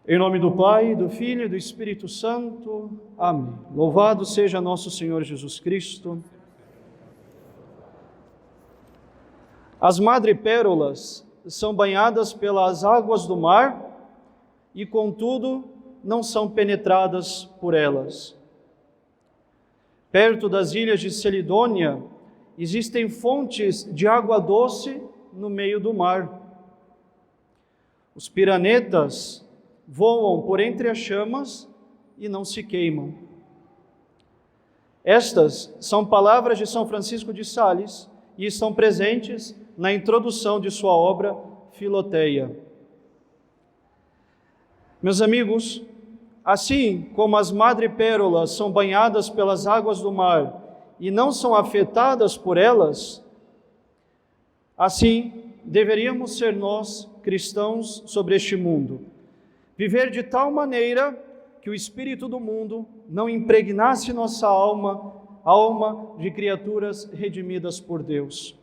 Em nome do Pai, do Filho e do Espírito Santo. Amém. Louvado seja nosso Senhor Jesus Cristo. As madrepérolas são banhadas pelas águas do mar e, contudo, não são penetradas por elas. Perto das ilhas de Celidônia, existem fontes de água doce no meio do mar. Os piranetas voam por entre as chamas e não se queimam. Estas são palavras de São Francisco de Sales e estão presentes na introdução de sua obra Filoteia. Meus amigos, assim como as madrepérolas são banhadas pelas águas do mar e não são afetadas por elas, assim deveríamos ser nós, cristãos, sobre este mundo. Viver de tal maneira que o espírito do mundo não impregnasse nossa alma de criaturas redimidas por Deus.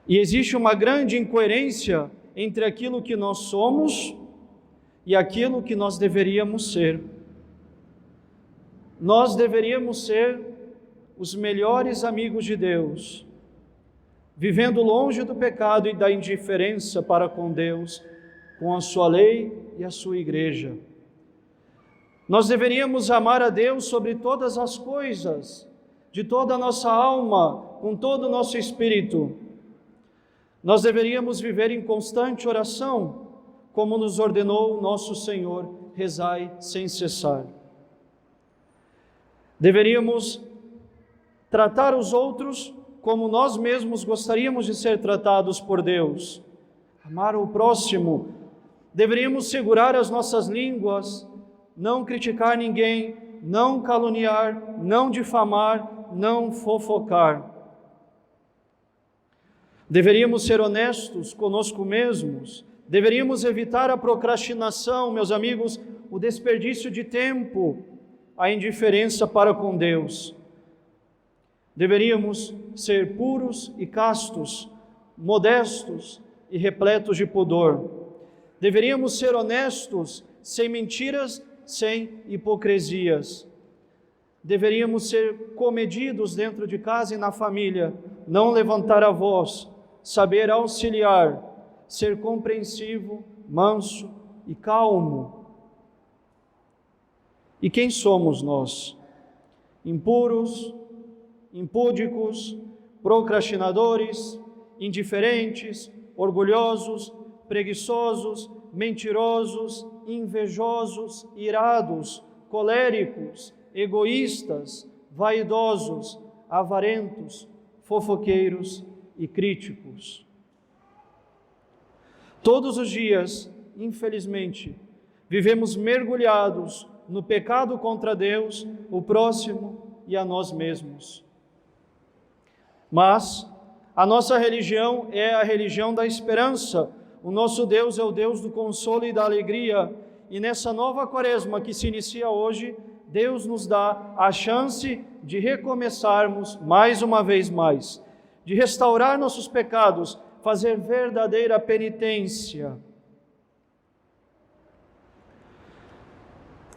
E existe uma grande incoerência entre aquilo que nós somos e aquilo que nós deveríamos ser. Nós deveríamos ser os melhores amigos de Deus, vivendo longe do pecado e da indiferença para com Deus, com a sua lei e a sua igreja. Nós deveríamos amar a Deus sobre todas as coisas, de toda a nossa alma, com todo o nosso espírito. Nós deveríamos viver em constante oração, como nos ordenou o nosso Senhor, rezai sem cessar. Deveríamos tratar os outros como nós mesmos gostaríamos de ser tratados por Deus. Amar o próximo. Deveríamos segurar as nossas línguas, não criticar ninguém, não caluniar, não difamar, não fofocar. Deveríamos ser honestos conosco mesmos, deveríamos evitar a procrastinação, meus amigos, o desperdício de tempo, a indiferença para com Deus. Deveríamos ser puros e castos, modestos e repletos de pudor. Deveríamos ser honestos, sem mentiras, sem hipocrisias. Deveríamos ser comedidos dentro de casa e na família, não levantar a voz, saber auxiliar, ser compreensivo, manso e calmo. E quem somos nós? Impuros, impúdicos, procrastinadores, indiferentes, orgulhosos, preguiçosos, mentirosos, invejosos, irados, coléricos, egoístas, vaidosos, avarentos, fofoqueiros e críticos. Todos os dias, infelizmente, vivemos mergulhados no pecado contra Deus, o próximo e a nós mesmos. Mas a nossa religião é a religião da esperança. O nosso Deus é o Deus do consolo e da alegria. E nessa nova quaresma que se inicia hoje, Deus nos dá a chance de recomeçarmos mais uma vez mais, de restaurar nossos pecados, fazer verdadeira penitência.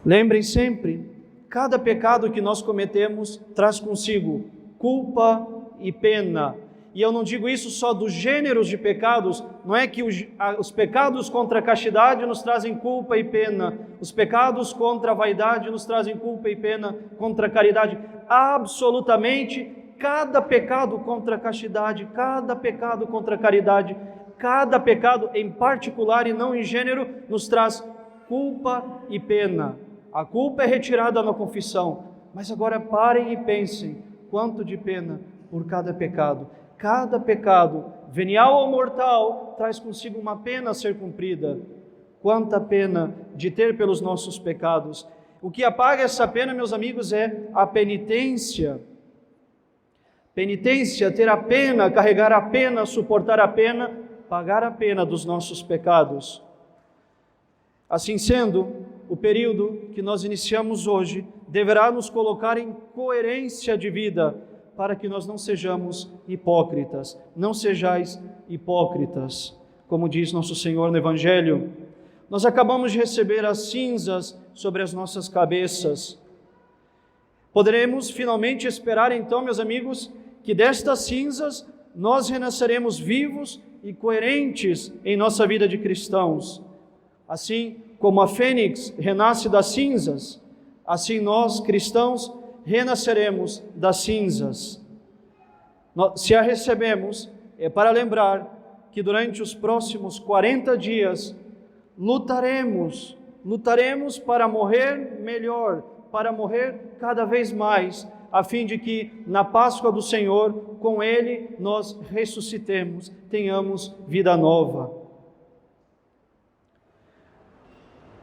Lembrem sempre, cada pecado que nós cometemos traz consigo culpa e pena. E eu não digo isso só dos gêneros de pecados, não é que os pecados contra a castidade nos trazem culpa e pena, os pecados contra a vaidade nos trazem culpa e pena, contra a caridade. Absolutamente, cada pecado contra a castidade, cada pecado contra a caridade, cada pecado em particular e não em gênero, nos traz culpa e pena. A culpa é retirada na confissão, mas agora parem e pensem, quanto de pena por cada pecado. Cada pecado, venial ou mortal, traz consigo uma pena a ser cumprida. Quanta pena de ter pelos nossos pecados. O que apaga essa pena, meus amigos, é a penitência. Penitência, ter a pena, carregar a pena, suportar a pena, pagar a pena dos nossos pecados. Assim sendo, o período que nós iniciamos hoje deverá nos colocar em coerência de vida, para que nós não sejamos hipócritas. Não sejais hipócritas, como diz nosso Senhor no Evangelho. Nós acabamos de receber as cinzas sobre as nossas cabeças. Poderemos finalmente esperar então, meus amigos, que destas cinzas nós renasceremos vivos e coerentes em nossa vida de cristãos. Assim como a fênix renasce das cinzas, assim nós, cristãos, renasceremos das cinzas. Se a recebemos, é para lembrar que durante os próximos 40 dias lutaremos para morrer melhor, para morrer cada vez mais, a fim de que na Páscoa do Senhor, com Ele, nós ressuscitemos, tenhamos vida nova.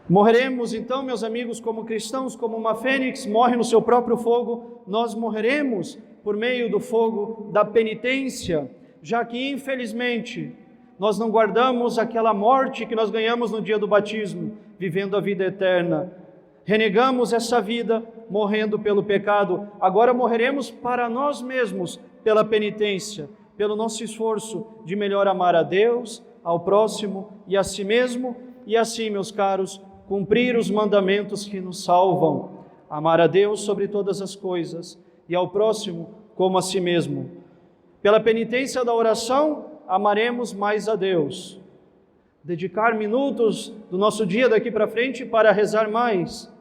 Morreremos então, meus amigos, como cristãos, como uma fênix morre no seu próprio fogo, nós morreremos por meio do fogo da penitência, já que infelizmente nós não guardamos aquela morte que nós ganhamos no dia do batismo, vivendo a vida eterna. Renegamos essa vida morrendo pelo pecado, agora morreremos para nós mesmos pela penitência, pelo nosso esforço de melhor amar a Deus, ao próximo e a si mesmo, e assim, meus caros, cumprir os mandamentos que nos salvam, amar a Deus sobre todas as coisas e ao próximo como a si mesmo. Pela penitência da oração, amaremos mais a Deus. Dedicar minutos do nosso dia daqui para frente para rezar mais.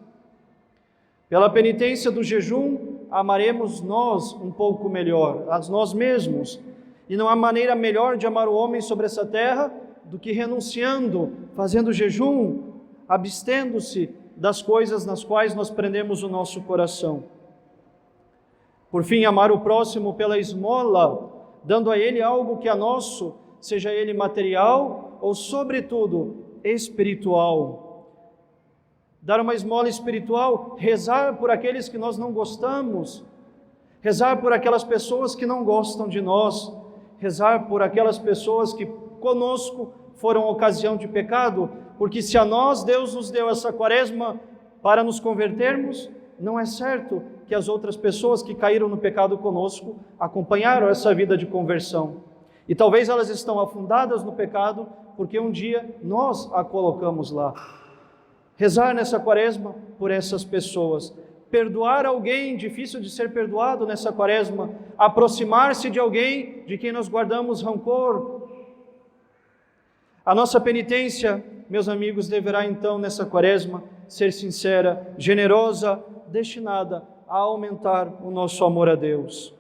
Pela penitência do jejum, amaremos nós um pouco melhor, a nós mesmos. E não há maneira melhor de amar o homem sobre essa terra do que renunciando, fazendo jejum, abstendo-se das coisas nas quais nós prendemos o nosso coração. Por fim, amar o próximo pela esmola, dando a ele algo que é nosso, seja ele material ou, sobretudo, espiritual. Dar uma esmola espiritual, rezar por aqueles que nós não gostamos, rezar por aquelas pessoas que não gostam de nós, rezar por aquelas pessoas que conosco foram ocasião de pecado, porque se a nós Deus nos deu essa quaresma para nos convertermos, não é certo que as outras pessoas que caíram no pecado conosco acompanharam essa vida de conversão. E talvez elas estão afundadas no pecado porque um dia nós a colocamos lá. Rezar nessa quaresma por essas pessoas, perdoar alguém difícil de ser perdoado nessa quaresma, aproximar-se de alguém de quem nós guardamos rancor. A nossa penitência, meus amigos, deverá então nessa quaresma ser sincera, generosa, destinada a aumentar o nosso amor a Deus.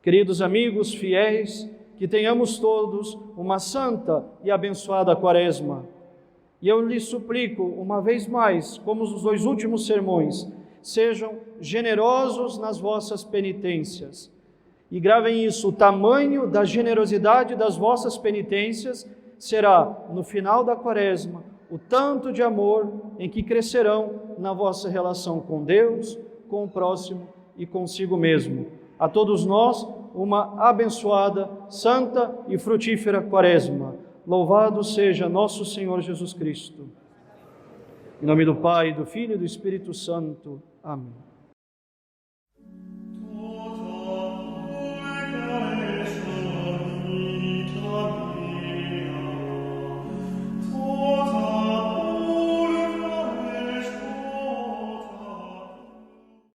Queridos amigos fiéis, que tenhamos todos uma santa e abençoada quaresma. E eu lhes suplico, uma vez mais, como os 2 últimos sermões, sejam generosos nas vossas penitências. E gravem isso, o tamanho da generosidade das vossas penitências será, no final da quaresma, o tanto de amor em que crescerão na vossa relação com Deus, com o próximo e consigo mesmo. A todos nós, uma abençoada, santa e frutífera quaresma. Louvado seja nosso Senhor Jesus Cristo. Em nome do Pai, do Filho e do Espírito Santo. Amém.